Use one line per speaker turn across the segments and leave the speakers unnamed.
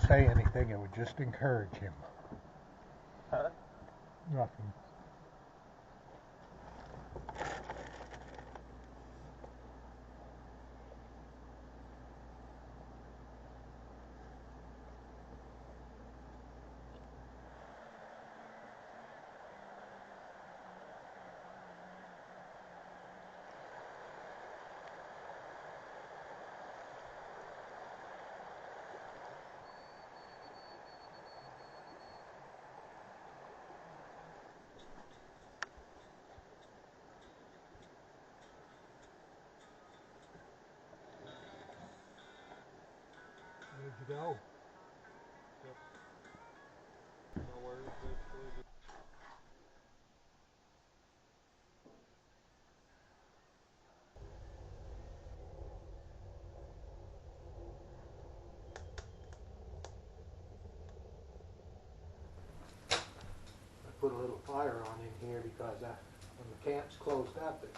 say anything, it would just encourage him.
Huh?
Nothing. Where'd you go?
Nowhere, basically.
I put a little fire on in here because when the camp's closed up, it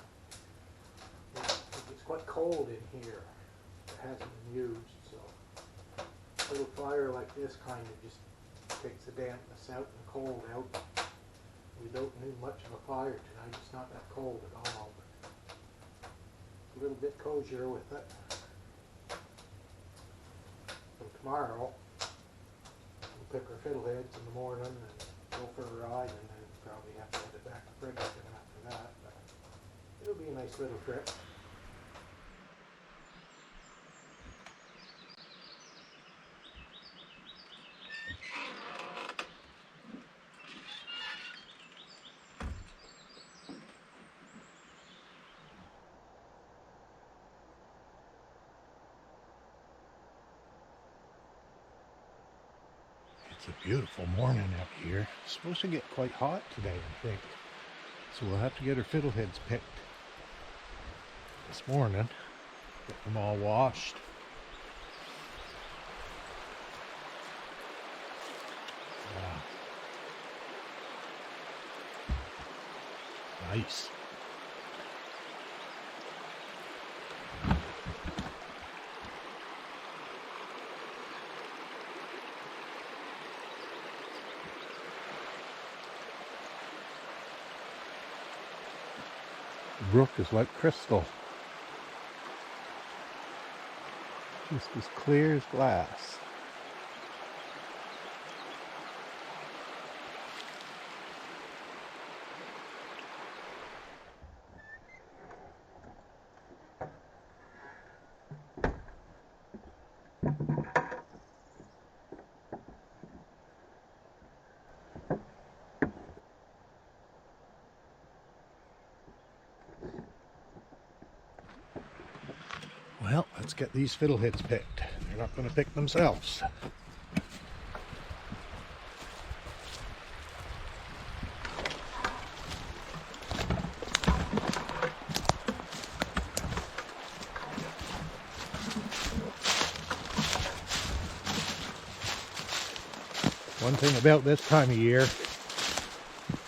gets quite cold in here. It hasn't been used, so a little fire like this kind of just takes the dampness out and the cold out. We don't need much of a fire tonight. It's not that cold at all, but it's a little bit cozier with it. So tomorrow we'll pick our fiddleheads in the morning and go for a ride, and then probably have to head it back to Fredericton after that. But it'll be a nice little trip. It's a beautiful morning out here. It's supposed to get quite hot today, I think. So we'll have to get our fiddleheads picked this morning. Get them all washed. Wow. Nice. The brook is like crystal. Just as clear as glass. Well, let's get these fiddleheads picked. They're not going to pick themselves. One thing about this time of year,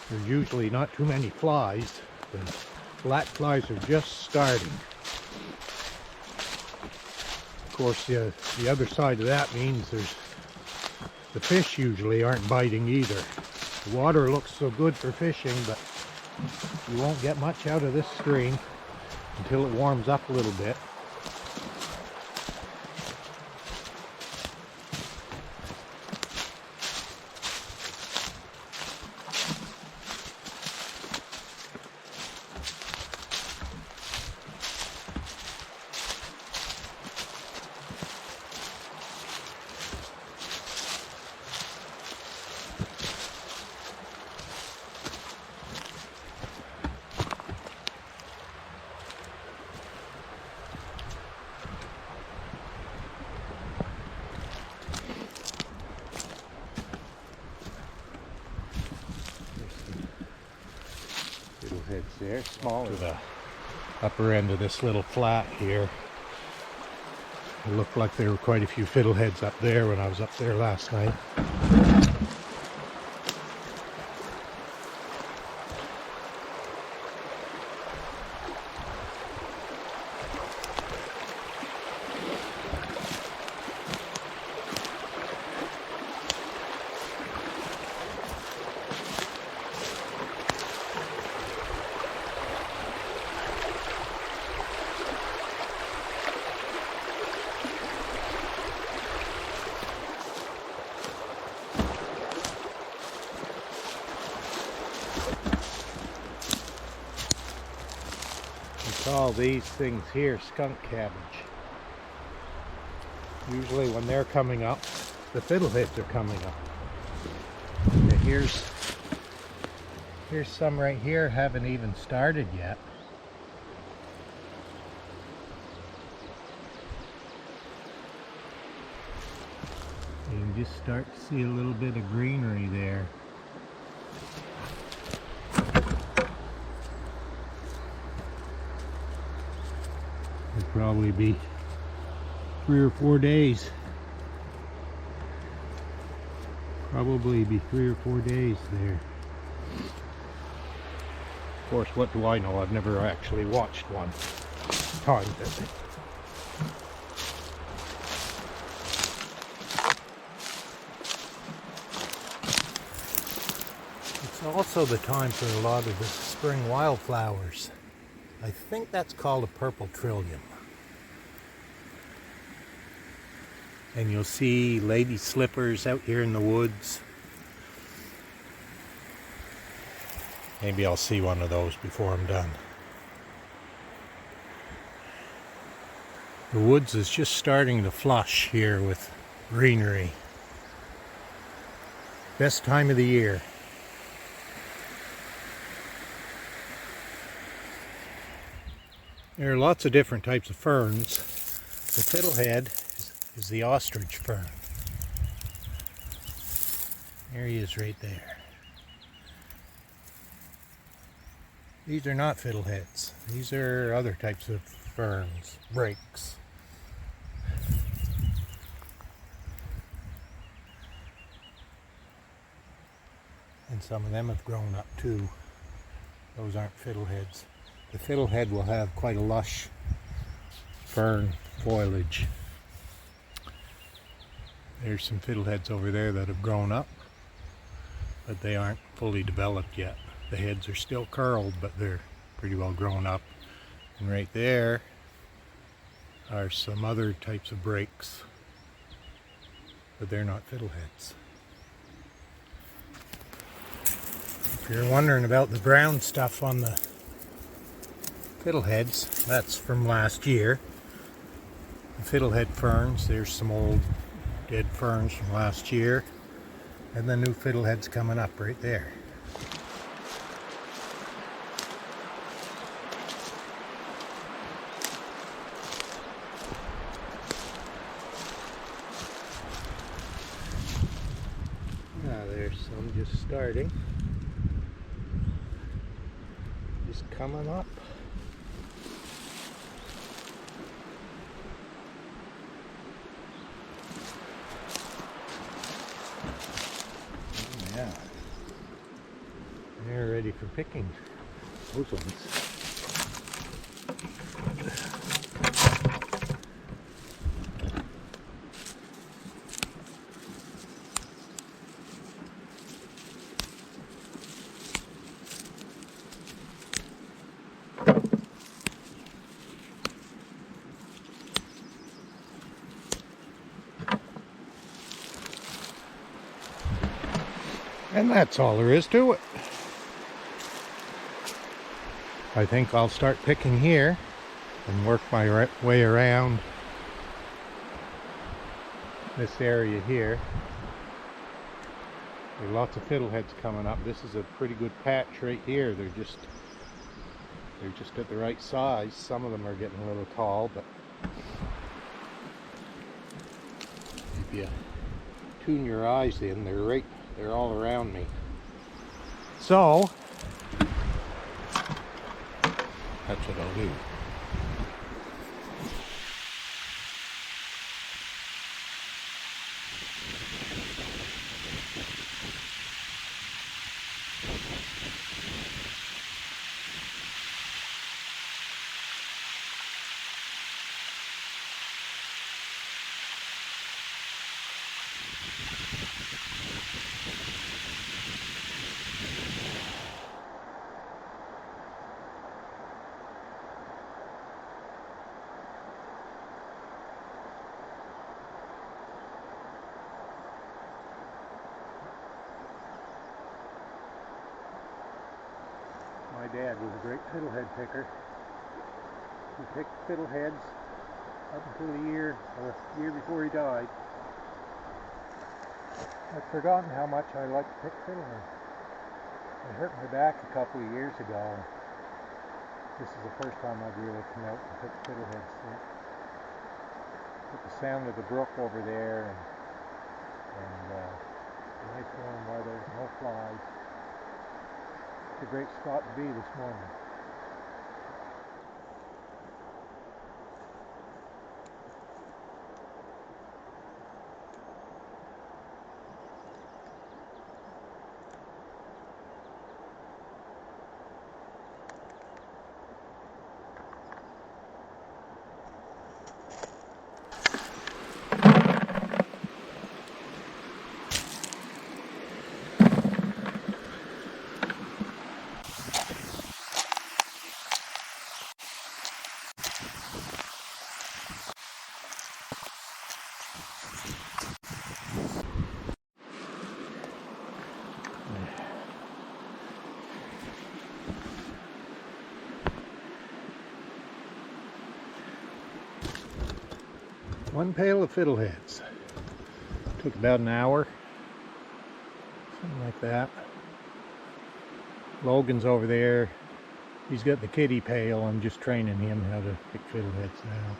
there's usually not too many flies. The black flies are just starting. Of course, the other side of that means the fish usually aren't biting either. The water looks so good for fishing, but you won't get much out of this stream until it warms up a little bit. Fiddleheads there, smaller to the upper end of this little flat here. It looked like there were quite a few fiddleheads up there when I was up there last night. call these things here skunk cabbage. Usually when they're coming up, the fiddleheads are coming up. And here's some right here, haven't even started yet. You can just start to see a little bit of greenery there. It'll probably be 3 or 4 days. Probably be 3 or 4 days there. Of course, what do I know? I've never actually watched one. Time visit. It's also the time for a lot of the spring wildflowers. I think that's called a purple trillium. And you'll see lady slippers out here in the woods. Maybe I'll see one of those before I'm done. The woods is just starting to flush here with greenery. Best time of the year. There are lots of different types of ferns. The fiddlehead is the ostrich fern. There he is right there. These are not fiddleheads. These are other types of ferns, brakes. And some of them have grown up too. Those aren't fiddleheads. The fiddlehead will have quite a lush fern foliage. There's some fiddleheads over there that have grown up, but they aren't fully developed yet. The heads are still curled, but they're pretty well grown up. And right there are some other types of brakes, but they're not fiddleheads. If you're wondering about the brown stuff on the fiddleheads, that's from last year. The fiddlehead ferns, there's some old dead ferns from last year, and the new fiddleheads coming up right there. Now there's some just starting, just coming up. Yeah, they're ready for picking, those ones. And that's all there is to it. I think I'll start picking here and work my way around this area here. There are lots of fiddleheads coming up. This is a pretty good patch right here. They're just at the right size. Some of them are getting a little tall, but if you tune your eyes in, they're all around me. So that's what I'll do. My dad was a great fiddlehead picker. He picked fiddleheads up until the year before he died. I'd forgotten how much I like to pick fiddleheads. I hurt my back a couple of years ago. This is the first time I've really come out and picked fiddleheads. With the sound of the brook over there and nice warm weather, no flies. It's a great spot to be this morning. One pail of fiddleheads. Took about an hour, something like that. Logan's over there. He's got the kiddie pail. I'm just training him how to pick fiddleheads now.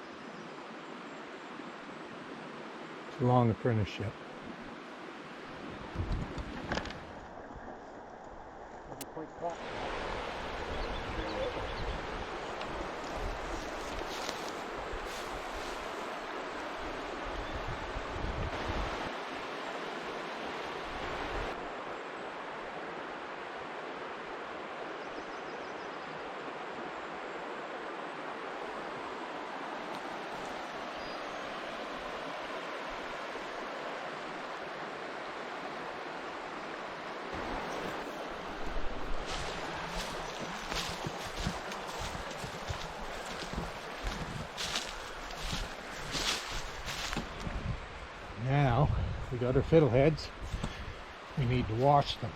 It's a long apprenticeship. Now we got our fiddleheads. We need to wash them.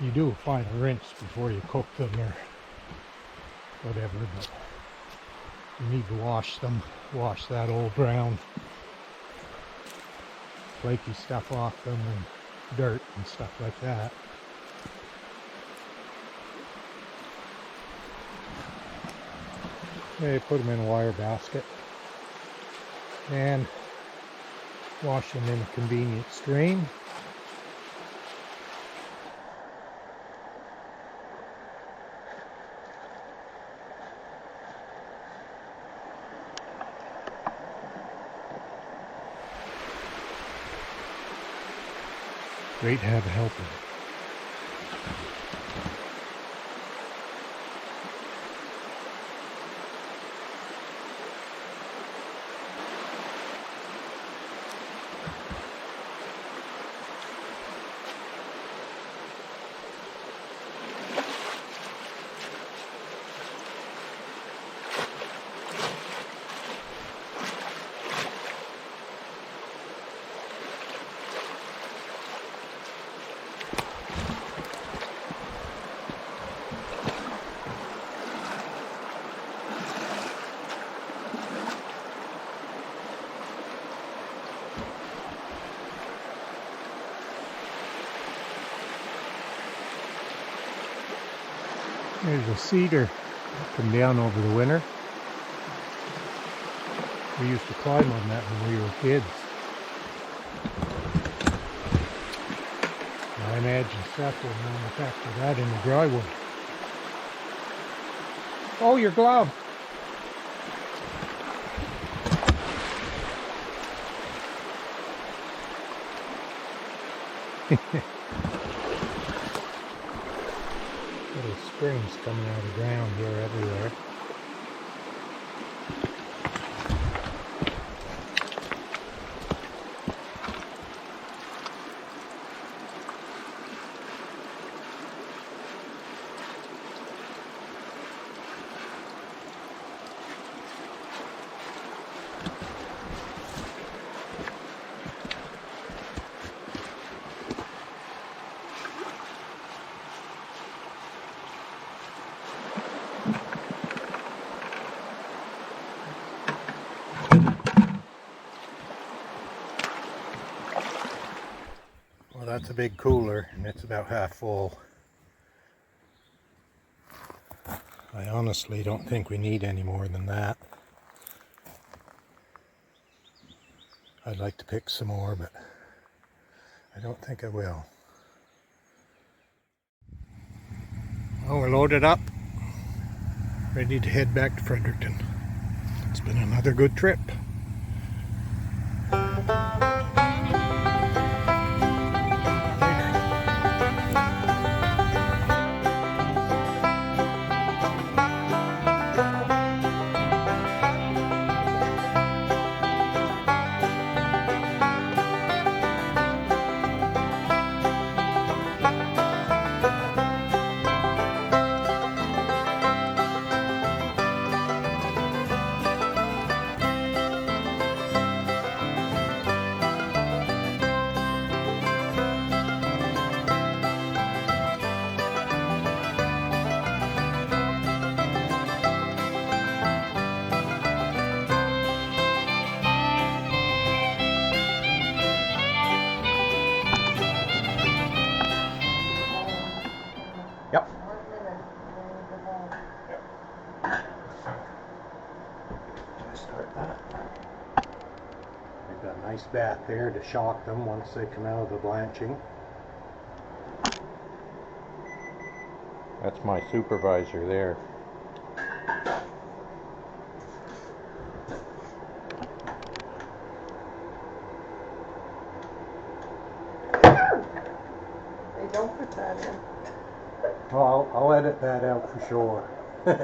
You do a final rinse before you cook them or whatever, but you need to wash them. Wash that old brown flaky stuff off them and dirt and stuff like that. Okay, put them in a wire basket and wash them in a convenient stream. Great to have a helper. There's a cedar come down over the winter. We used to climb on that when we were kids. I imagine Seth will manufacture that in the drywood. Oh, your glove! Little springs coming out of the ground here everywhere. That's a big cooler, and it's about half full. I honestly don't think we need any more than that. I'd like to pick some more, but I don't think I will. Well, we're loaded up, ready to head back to Fredericton. It's been another good trip. Yep. Start that. We've got a nice bath there to shock them once they come out of the blanching. That's my supervisor there.
They don't put that in.
Well, I'll edit that out for sure.
You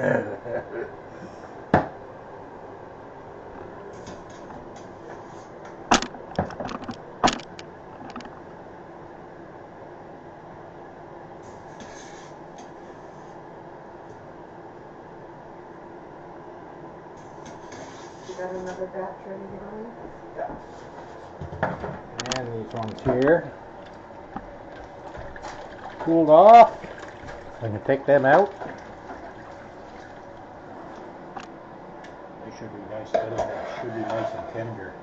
got another batch ready to go?
Yeah. And these ones here. Cooled off. I'm going to take them out. They should be nice, fiddleheads. Should be nice and tender.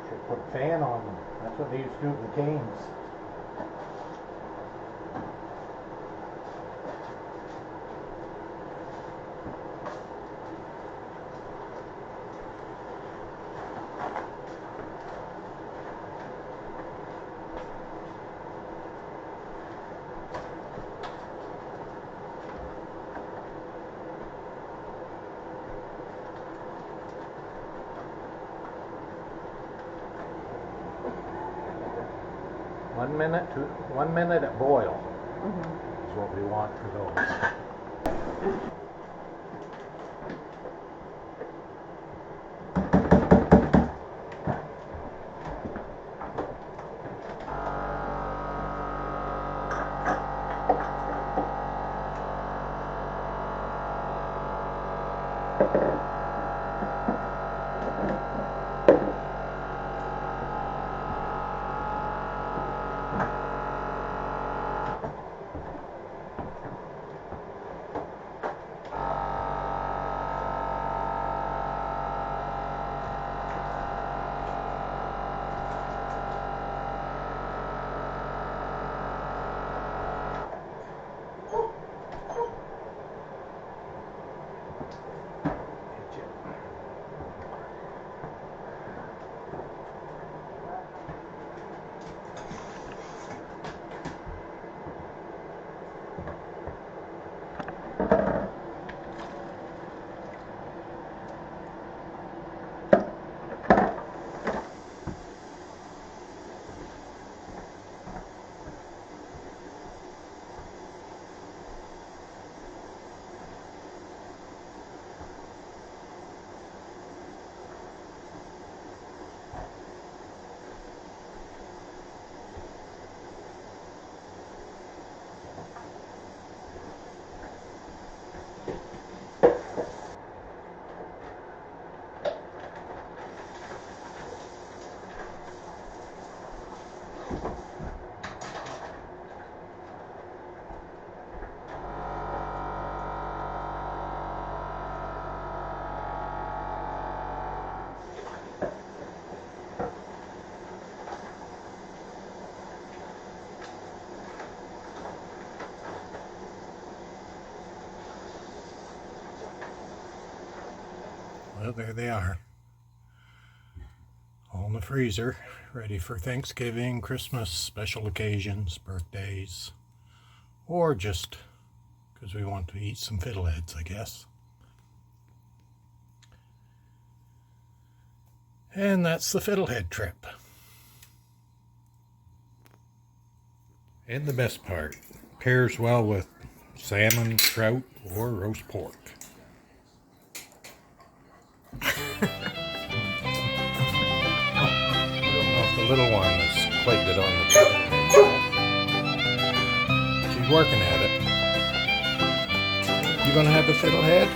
Should put a fan on them. That's what they used to do with the canes. One minute at boil is what we want for those.
Well, there they are. All in the freezer, ready for Thanksgiving, Christmas, special occasions, birthdays, or just because we want to eat some fiddleheads, I guess. And that's the Fiddlehead trip. And the best part, pairs well with salmon, trout, or roast pork. I don't know if the little one has quite good on the table. She's working at it. You gonna have a fiddlehead?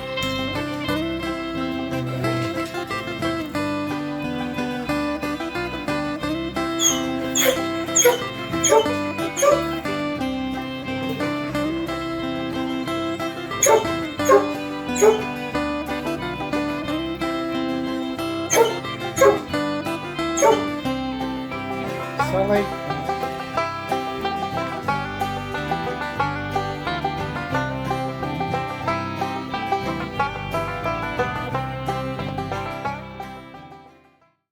Sully?